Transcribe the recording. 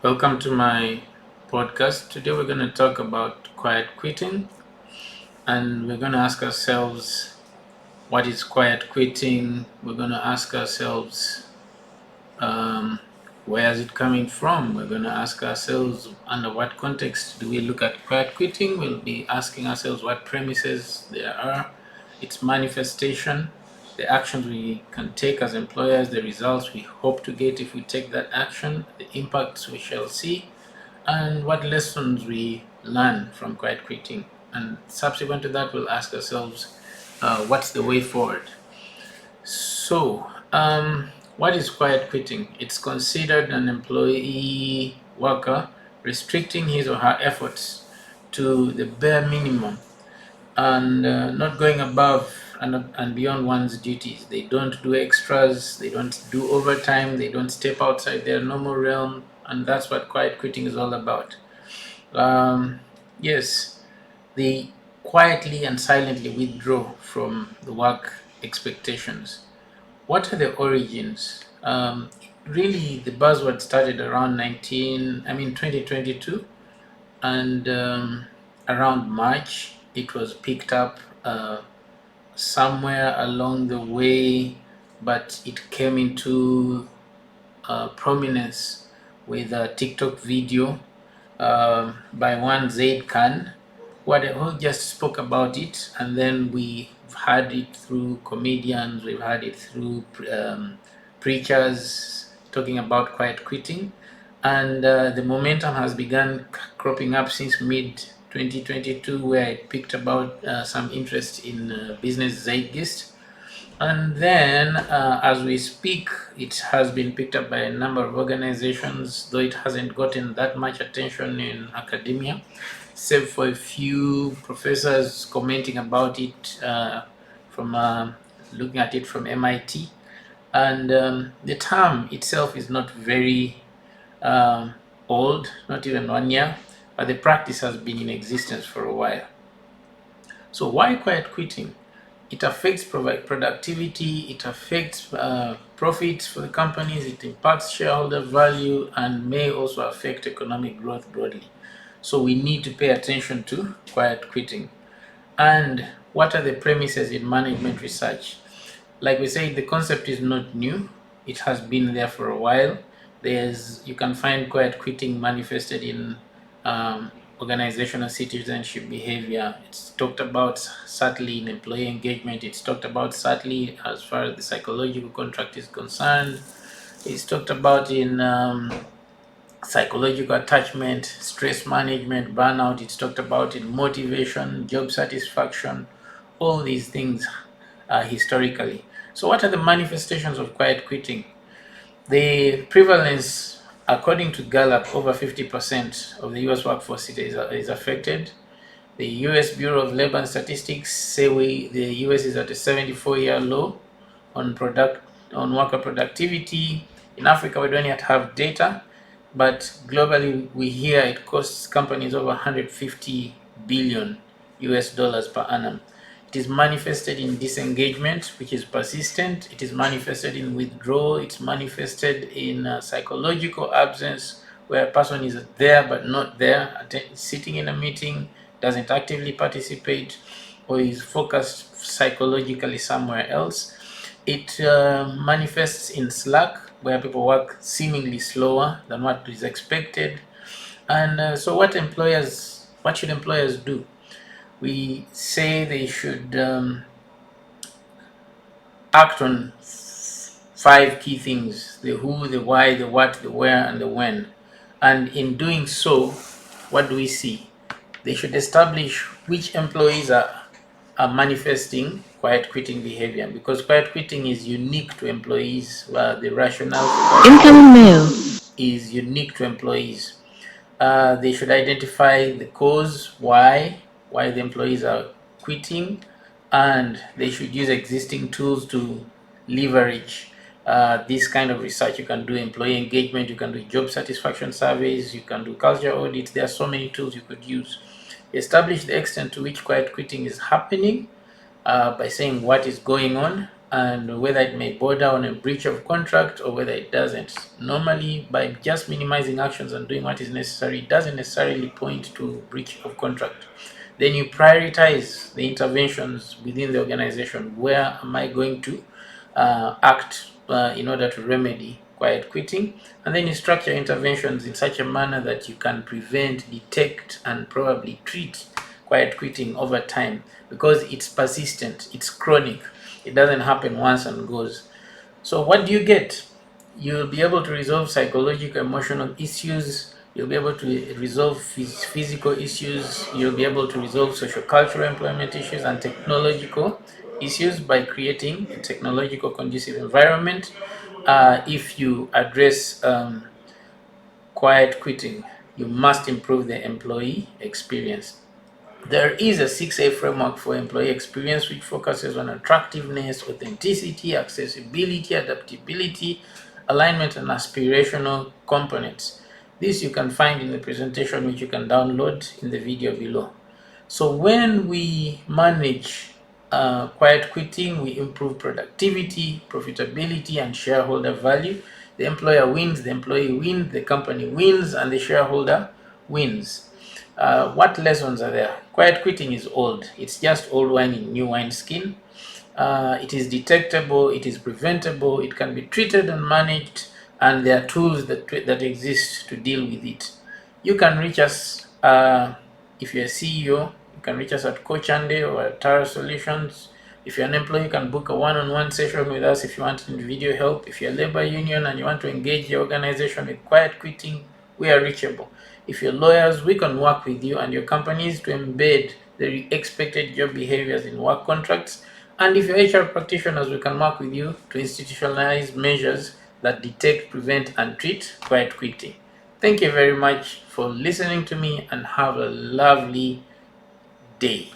Welcome to my podcast. Today we're going to talk about quiet quitting, and we're going to ask ourselves what is quiet quitting. We're going to ask ourselves um, where is it coming from. We're going to ask ourselves under what context do we look at quiet quitting. We'll be asking ourselves what premises there are, its manifestation, the actions we can take as employers, the results we hope to get if we take that action, the impacts we shall see, and what lessons we learn from quiet quitting. And subsequent to that, we'll ask ourselves, what's the way forward? So, what is quiet quitting? It's considered an employee worker restricting his or her efforts to the bare minimum and not going above and beyond one's duties. They don't do extras, they don't do overtime, they don't step outside their normal realm, and that's what quiet quitting is all about. Um, yes, they quietly and silently withdraw from the work expectations. What are the origins? Really, the buzzword started around 2022, and around March, it was picked up somewhere along the way, but it came into prominence with a TikTok video by one Zaid Khan, who just spoke about it, and then we've had it through comedians, we've had it through preachers talking about quiet quitting, and the momentum has begun cropping up since mid 2022, where it picked about some interest in business zeitgeist. And then, as we speak, it has been picked up by a number of organizations, though it hasn't gotten that much attention in academia, save for a few professors commenting about it from looking at it from MIT. And the term itself is not very um, old, not even 1 year, but the practice has been in existence for a while. So, why quiet quitting? It affects productivity, it affects profits for the companies, it impacts shareholder value, and may also affect economic growth broadly. So we need to pay attention to quiet quitting. And what are the premises in management research? Like we said, the concept is not new. It has been there for a while. You can find quiet quitting manifested in um, organizational citizenship behavior. It's talked about subtly in employee engagement. It's talked about subtly as far as the psychological contract is concerned. It's talked about in psychological attachment, stress management, burnout. It's talked about in motivation, job satisfaction, all these things historically. So, what are the manifestations of quiet quitting? The prevalence, according to Gallup, over 50% of the US workforce is affected. The US Bureau of Labor and Statistics say the US is at a 74-year low on worker productivity. In Africa, we don't yet have data, but globally, we hear it costs companies over 150 billion US dollars per annum. It is manifested in disengagement, which is persistent. It is manifested in withdrawal. It's manifested in psychological absence, where a person is there but not there, sitting in a meeting, doesn't actively participate, or is focused psychologically somewhere else. It manifests in slack, where people work seemingly slower than what is expected. And so, what should employers do? We say they should act on five key things: the who, the why, the what, the where, and the when. And in doing so, what do we see? They should establish which employees are manifesting quiet quitting behavior, because quiet quitting is unique to employees, where the rationale for quiet Incoming mail. is unique to employees. They should identify the cause, why the employees are quitting, and they should use existing tools to leverage this kind of research. You can do employee engagement, you can do job satisfaction surveys, you can do culture audits. There are so many tools you could use. Establish the extent to which quiet quitting is happening by saying what is going on, and whether it may border on a breach of contract or whether it doesn't. Normally, by just minimizing actions and doing what is necessary, it doesn't necessarily point to breach of contract. Then you prioritize the interventions within the organization. Where am I going to act in order to remedy quiet quitting? And then you structure interventions in such a manner that you can prevent, detect, and probably treat quiet quitting over time, because it's persistent, it's chronic. It doesn't happen once and goes. So what do you get? You'll be able to resolve psychological, emotional issues. You'll be able to resolve physical issues. You'll be able to resolve social cultural employment issues and technological issues by creating a technological conducive environment. If you address quiet quitting, you must improve the employee experience. There is a 6A framework for employee experience which focuses on attractiveness, authenticity, accessibility, adaptability, alignment, and aspirational components. This you can find in the presentation, which you can download in the video below. So when we manage quiet quitting, we improve productivity, profitability, and shareholder value. The employer wins, the employee wins, the company wins, and the shareholder wins. What lessons are there? Quiet quitting is old. It's just old wine in new wine skin. It is detectable, it is preventable, it can be treated and managed, and there are tools that exist to deal with it. You can reach us if you're a CEO. You can reach us at Coach Andy or at Tara Solutions. If you're an employee, you can book a one-on-one session with us if you want individual help. If you're a labor union and you want to engage your organization with quiet quitting, we are reachable. If you're lawyers, we can work with you and your companies to embed the expected job behaviors in work contracts. And if you're HR practitioners, we can work with you to institutionalize measures that detect, prevent, and treat quiet quitting. Thank you very much for listening to me and have a lovely day.